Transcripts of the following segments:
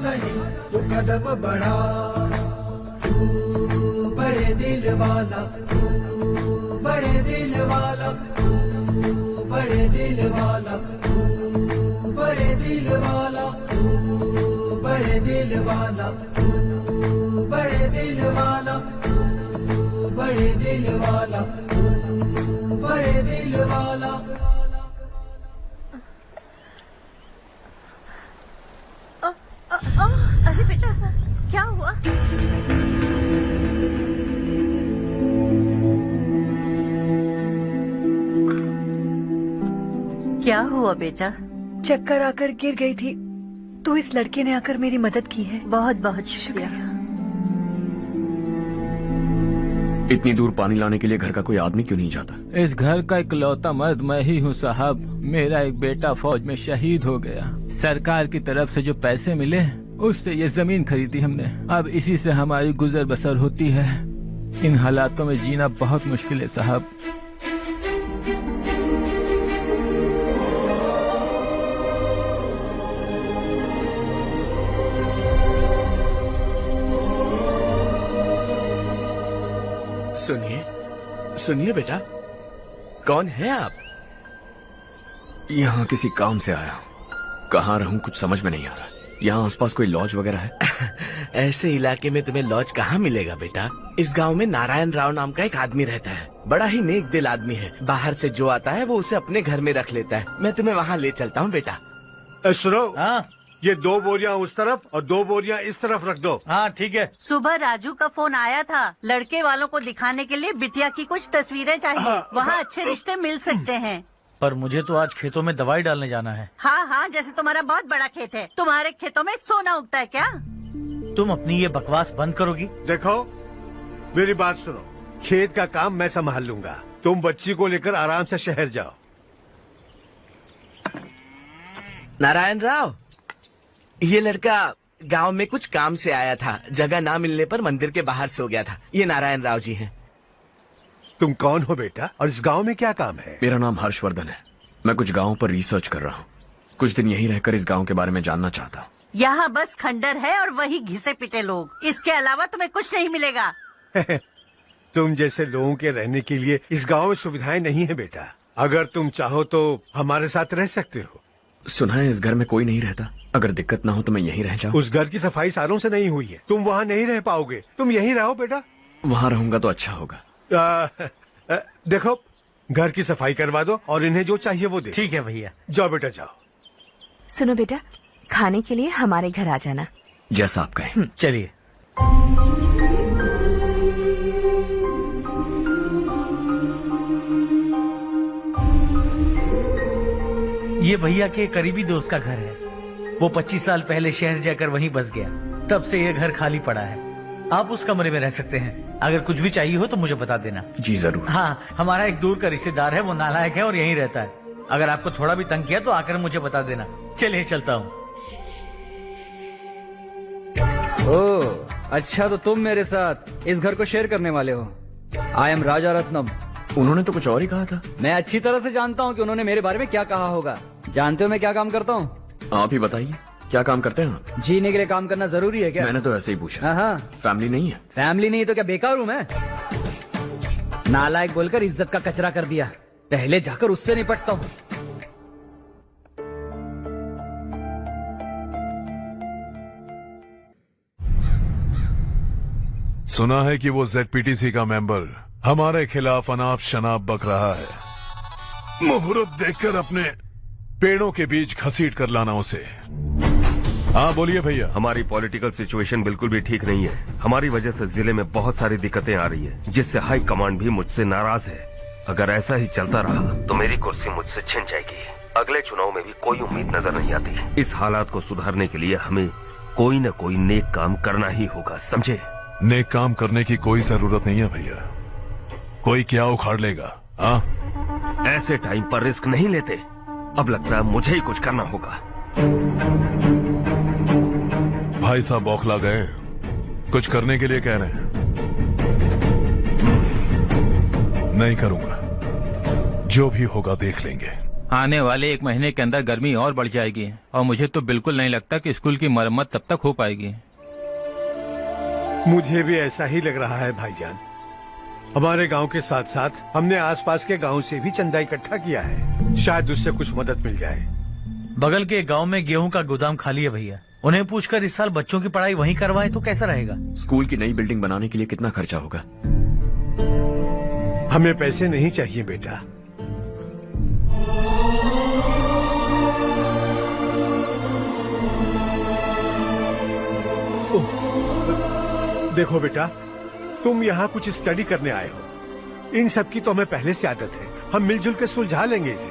नहीं तू कदम बढ़ा, तू बड़े दिल वाला, तू बड़े दिल वाला, तू बड़े दिल वाला, तू बड़े दिल वाला, तू बड़े दिल वाला, तू बड़े दिल वाला, तू बड़े दिल वाला, तू बड़े दिल वाला। अरे बेटा क्या हुआ? क्या हुआ बेटा? चक्कर आकर गिर गई थी तो इस लड़के ने आकर मेरी मदद की है। बहुत बहुत शुक्रिया। इतनी दूर पानी लाने के लिए घर का कोई आदमी क्यों नहीं जाता? इस घर का इकलौता मर्द मैं ही हूँ साहब। मेरा एक बेटा फौज में शहीद हो गया। सरकार की तरफ से जो पैसे मिले उससे ये जमीन खरीदी हमने। अब इसी से हमारी गुजर बसर होती है। इन हालातों में जीना बहुत मुश्किल है साहब। सुनिए सुनिए बेटा, कौन है आप? यहाँ किसी काम से आया हूँ। कहाँ रहूँ कुछ समझ में नहीं आ रहा। यहाँ आसपास कोई लॉज वगैरह है? ऐसे इलाके में तुम्हें लॉज कहाँ मिलेगा बेटा? इस गांव में नारायण राव नाम का एक आदमी रहता है। बड़ा ही नेक दिल आदमी है। बाहर से जो आता है वो उसे अपने घर में रख लेता है। मैं तुम्हें वहाँ ले चलता हूँ बेटा। सुनो, ये 2 बोरियां उस तरफ और 2 बोरियां इस तरफ रख दो। हाँ ठीक है। सुबह राजू का फोन आया था। लड़के वालों को दिखाने के लिए बिटिया की कुछ तस्वीरें चाहिए। वहाँ अच्छे रिश्ते मिल सकते हैं। पर मुझे तो आज खेतों में दवाई डालने जाना है। हाँ हाँ, जैसे तुम्हारा बहुत बड़ा खेत है। तुम्हारे खेतों में सोना उगता है क्या? तुम अपनी ये बकवास बंद करोगी? देखो मेरी बात सुनो, खेत का काम मैं संभाल लूंगा। तुम बच्ची को लेकर आराम से शहर जाओ। नारायण राव, ये लड़का गांव में कुछ काम से आया था। जगह ना मिलने पर मंदिर के बाहर सो गया था। ये नारायण राव जी हैं। तुम कौन हो बेटा और इस गांव में क्या काम है? मेरा नाम हर्षवर्धन है। मैं कुछ गाँव पर रिसर्च कर रहा हूँ। कुछ दिन यहीं रहकर इस गाँव के बारे में जानना चाहता हूँ। यहाँ बस खंडर है और वही घिसे पिटे लोग। इसके अलावा तुम्हें कुछ नहीं मिलेगा। तुम जैसे लोगों के रहने के लिए इस गांव में सुविधाएं नहीं है बेटा। अगर तुम चाहो तो हमारे साथ रह सकते हो। सुना है इस घर में कोई नहीं रहता। अगर दिक्कत ना हो तो मैं यहीं रह जाऊँ। उस घर की सफाई सालों से नहीं हुई है। तुम वहाँ नहीं रह पाओगे। तुम यहीं रहो बेटा। वहाँ रहूंगा तो अच्छा होगा। देखो, घर की सफाई करवा दो और इन्हें जो चाहिए वो दे। ठीक है भैया। जाओ बेटा जाओ। सुनो बेटा, खाने के लिए हमारे घर आ जाना। जैसा आप कहें। चलिए। ये भैया के करीबी दोस्त का घर है। वो 25 साल पहले शहर जाकर वहीं बस गया। तब से ये घर खाली पड़ा है। आप उस कमरे में रह सकते हैं। अगर कुछ भी चाहिए हो तो मुझे बता देना। जी जरूर। हाँ, हमारा एक दूर का रिश्तेदार है। वो नालायक है और यहीं रहता है। अगर आपको थोड़ा भी तंग किया तो आकर मुझे बता देना। चलिए चलता हूँ। ओह अच्छा, तो तुम मेरे साथ इस घर को शेयर करने वाले हो। आई एम राजा रत्नम। उन्होंने तो कुछ और ही कहा था। मैं अच्छी तरह से जानता हूँ कि उन्होंने मेरे बारे में क्या कहा होगा। जानते हो मैं क्या काम करता हूँ? आप ही बताइए, क्या काम करते हैं आप? जीने के लिए काम करना जरूरी है क्या? मैंने तो ऐसे ही पूछा। हाँ हाँ। फैमिली नहीं है? फैमिली नहीं तो क्या बेकार हूँ मैं? नालायक बोलकर इज्जत का कचरा कर दिया। पहले जाकर उससे निपटता हूँ। सुना है कि वो ZPTC का मेंबर हमारे खिलाफ अनाप शनाप बक रहा है। मुहूर्त देखकर अपने पेड़ों के बीच घसीट कर लाना उसे। हाँ बोलिए भैया। हमारी पॉलिटिकल सिचुएशन बिल्कुल भी ठीक नहीं है। हमारी वजह से जिले में बहुत सारी दिक्कतें आ रही है, जिससे हाई कमांड भी मुझसे नाराज है। अगर ऐसा ही चलता रहा तो मेरी कुर्सी मुझसे छिन जाएगी। अगले चुनाव में भी कोई उम्मीद नजर नहीं आती। इस हालात को सुधारने के लिए हमें कोई न कोई नेक काम करना ही होगा, समझे? नेक काम करने की कोई जरूरत नहीं है भैया। कोई क्या उखाड़ लेगा? हाँ, ऐसे टाइम पर रिस्क नहीं लेते। अब लगता है मुझे ही कुछ करना होगा। भाई साहब बौखला गए। कुछ करने के लिए कह रहे हैं। नहीं करूंगा, जो भी होगा देख लेंगे। आने वाले 1 महीने के अंदर गर्मी और बढ़ जाएगी और मुझे तो बिल्कुल नहीं लगता कि स्कूल की मरम्मत तब तक हो पाएगी। मुझे भी ऐसा ही लग रहा है भाईजान। हमारे गांव के साथ साथ हमने आसपास के गांव से भी चंदा इकट्ठा किया है, शायद उससे कुछ मदद मिल जाए। बगल के गांव में गेहूं का गोदाम खाली है भैया, उन्हें पूछकर इस साल बच्चों की पढ़ाई वहीं करवाएं तो कैसा रहेगा? स्कूल की नई बिल्डिंग बनाने के लिए कितना खर्चा होगा? हमें पैसे नहीं चाहिए बेटा। देखो बेटा, तुम यहाँ कुछ स्टडी करने आए हो। इन सब की तो हमें पहले से आदत है, हम मिलजुल के सुलझा लेंगे इसे।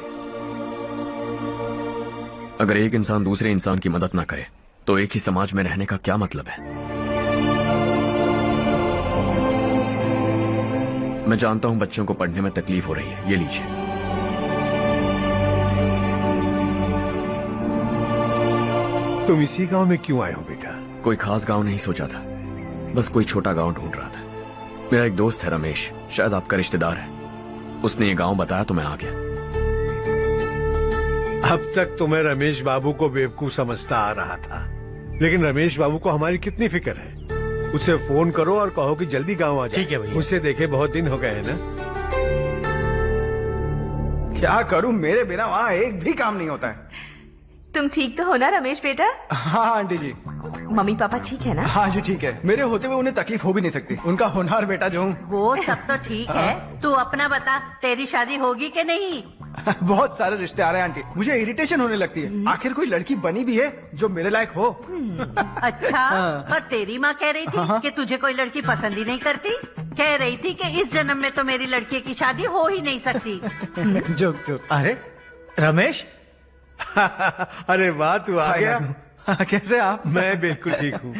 अगर एक इंसान दूसरे इंसान की मदद ना करे तो एक ही समाज में रहने का क्या मतलब है? मैं जानता हूं बच्चों को पढ़ने में तकलीफ हो रही है, ये लीजिए। तुम इसी गांव में क्यों आए हो बेटा? कोई खास गांव नहीं सोचा था, बस कोई छोटा गांव ढूंढ रहा था। मेरा एक दोस्त है रमेश, शायद आपका रिश्तेदार है, उसने ये गांव बताया तो मैं आ गया। अब तक तुम्हें रमेश बाबू को बेवकूफ समझता आ रहा था, लेकिन रमेश बाबू को हमारी कितनी फिक्र है। उसे फोन करो और कहो कि जल्दी गांव आ जाए। ठीक है भैया। उसे देखे बहुत दिन हो गए हैं ना। क्या करूं, मेरे बिना वहाँ एक भी काम नहीं होता है। तुम ठीक तो हो ना रमेश बेटा? हाँ आंटी जी। मम्मी पापा ठीक है ना? हाँ जी ठीक है, मेरे होते हुए उन्हें तकलीफ हो भी नहीं सकती। उनका होनहार बेटा जो हूँ। वो सब तो ठीक है, तू अपना बता, तेरी शादी होगी कि नहीं? बहुत सारे रिश्ते आ रहे हैं आंटी, मुझे इरिटेशन होने लगती है। आखिर कोई लड़की बनी भी है जो मेरे लायक हो। अच्छा, पर तेरी माँ कह रही थी कि तुझे कोई लड़की पसंद ही नहीं करती। कह रही थी कि इस जन्म में तो मेरी लड़की की शादी हो ही नहीं सकती। Joke joke. अरे रमेश, अरे वाह, तू आ गया। कैसे आप? मैं बिल्कुल ठीक हूँ।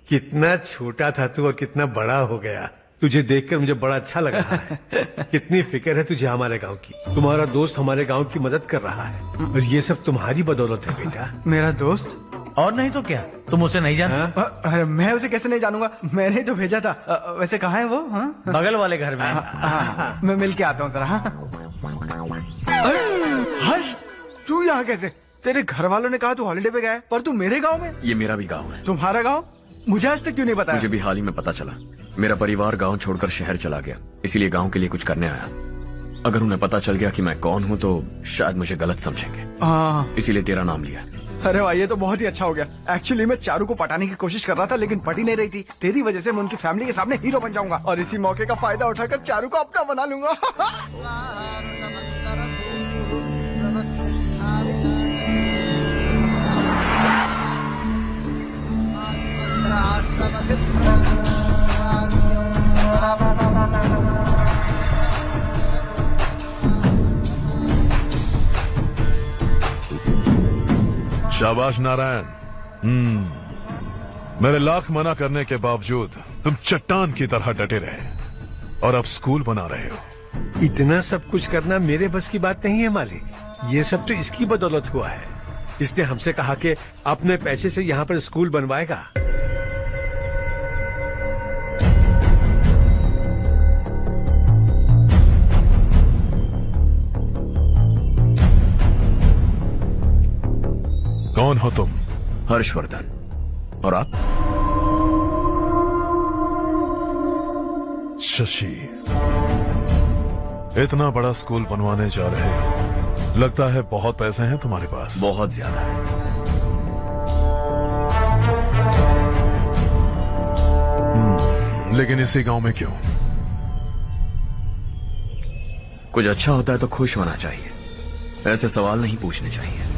कितना छोटा था तू और कितना बड़ा हो गया। तुझे देखकर मुझे बड़ा अच्छा लग रहा है। कितनी फिक्र है तुझे हमारे गांव की। तुम्हारा दोस्त हमारे गांव की मदद कर रहा है और ये सब तुम्हारी बदौलत है बेटा। मेरा दोस्त? और नहीं तो क्या, तुम उसे नहीं जानते? अरे मैं उसे कैसे नहीं जानूंगा, मैंने ही तो भेजा था। वैसे कहाँ है वो? हाँ? बगल वाले घर में। मैं मिल के आता हूँ जरा। हर्ष, तू यहाँ कैसे? तेरे घर वालों ने कहा तू हॉलिडे पे गया है, पर तू मेरे गांव में? ये मेरा भी गांव है। तुम्हारा गांव? मुझे आज तक क्यों नहीं बताया? मुझे भी हाल ही में पता चला। मेरा परिवार गांव छोड़कर शहर चला गया, इसीलिए गांव के लिए कुछ करने आया। अगर उन्हें पता चल गया कि मैं कौन हूँ तो शायद मुझे गलत समझेंगे, इसीलिए तेरा नाम लिया। अरे वाह, ये तो बहुत ही अच्छा हो गया। एक्चुअली मैं चारू को पटाने की कोशिश कर रहा था, लेकिन पटी नहीं रही थी। तेरी वजह से मैं उनकी फैमिली के सामने हीरो बन जाऊंगा और इसी मौके का फायदा उठाकर चारू को अपना बना लूंगा। शाबाश नारायण। मेरे लाख मना करने के बावजूद तुम चट्टान की तरह डटे रहे और अब स्कूल बना रहे हो। इतना सब कुछ करना मेरे बस की बात नहीं है मालिक। ये सब तो इसकी बदौलत हुआ है। इसने हमसे कहा कि अपने पैसे से यहाँ पर स्कूल बनवाएगा। कौन हो तुम? हर्षवर्धन। और आप? शशि। इतना बड़ा स्कूल बनवाने जा रहे हो, लगता है बहुत पैसे हैं तुम्हारे पास। बहुत ज्यादा है। लेकिन इसी गांव में क्यों? कुछ अच्छा होता है तो खुश होना चाहिए, ऐसे सवाल नहीं पूछने चाहिए।